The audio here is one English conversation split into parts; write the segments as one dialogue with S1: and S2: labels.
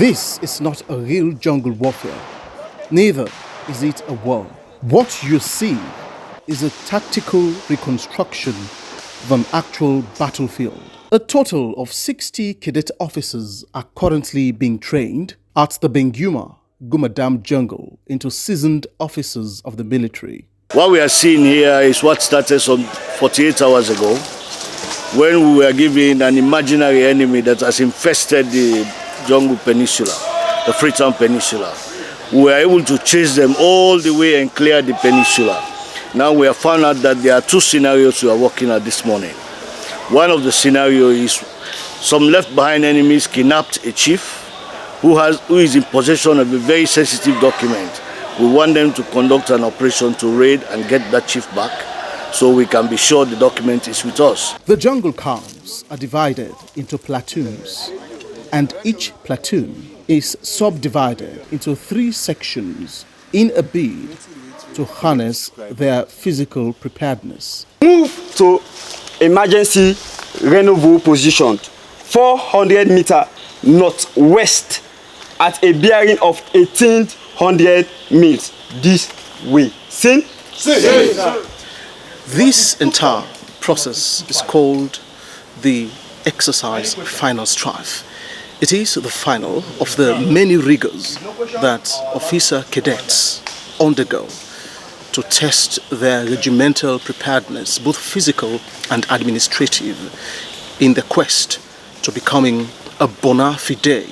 S1: This is not a real jungle warfare, neither is it a war. What you see is a tactical reconstruction of an actual battlefield. A total of 60 cadet officers are currently being trained at the BENGUEMA GUMA Dam jungle into seasoned officers of the military.
S2: What we are seeing here is what started some 48 hours ago when we were given an imaginary enemy that has infested the Jungle Peninsula, the Freetown Peninsula. We were able to chase them all the way and clear the peninsula. Now we have found out that there are two scenarios we are working at this morning. One of the scenarios is some left behind enemies kidnapped a chief who is in possession of a very sensitive document. We want them to conduct an operation to raid and get that chief back so we can be sure the document is with us.
S1: The jungle camps are divided into platoons, and each platoon is subdivided into 3 sections in a bid to harness their physical preparedness.
S3: Move to emergency rendezvous position 400 meters northwest at a bearing of 1800 miles this way. Seen?
S1: This entire process is called the exercise final strife. It is the final of the many rigors that officer cadets undergo to test their regimental preparedness, both physical and administrative, in the quest to becoming a bona fide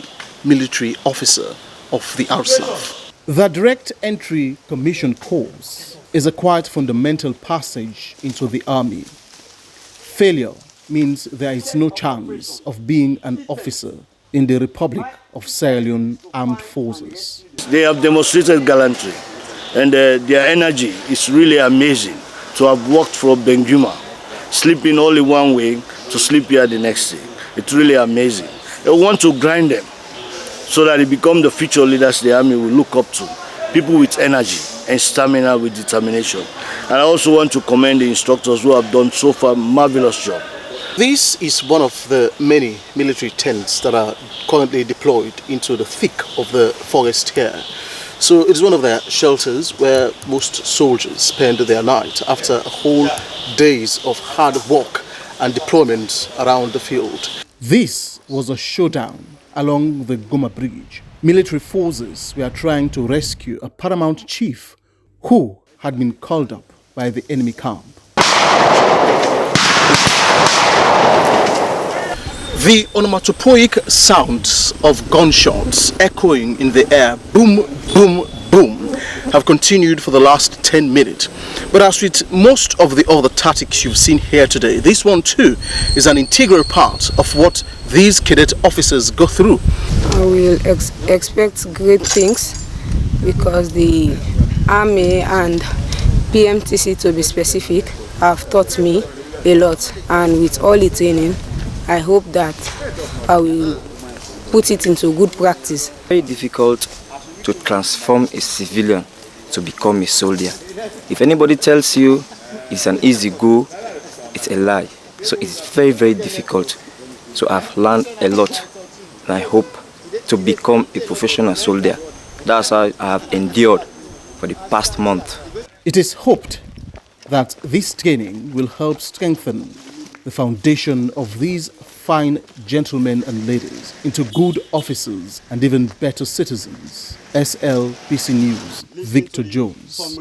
S1: military officer of the RSAF. The direct entry commission course is a quite fundamental passage into the army. Failure means there is no chance of being an officer in the Republic of Sierra Leone Armed Forces.
S2: They have demonstrated gallantry, and their energy is really amazing to have walked from BENGUEMA, sleeping only one way, to sleep here the next day. It's really amazing. They want to grind them so that they become the future leaders the army will look up to, people with energy and stamina with determination. And I also want to commend the instructors who have done so far a marvelous job.
S1: This is one of the many military tents that are currently deployed into the thick of the forest here. So it is one of their shelters where most soldiers spend their night after a whole days of hard work and deployment around the field. This was a showdown along the GUMA bridge. Military forces were trying to rescue a paramount chief who had been called up by the enemy camp. The onomatopoeic sounds of gunshots echoing in the air, boom, boom, boom, have continued for the last 10 minutes. But as with most of the other tactics you've seen here today, this one too is an integral part of what these cadet officers go through.
S4: I will expect great things because the Army and PMTC, to be specific, have taught me a lot, and with all the training, I hope that I will put it into good practice.
S5: Very difficult to transform a civilian to become a soldier. If anybody tells you it's an easy go, it's a lie. So it's very, very difficult. So I've learned a lot, and I hope to become a professional soldier. That's how I have endured for the past month.
S1: It is hoped that this training will help strengthen the foundation of these fine gentlemen and ladies into good officers and even better citizens. SLPC News, Victor Jones.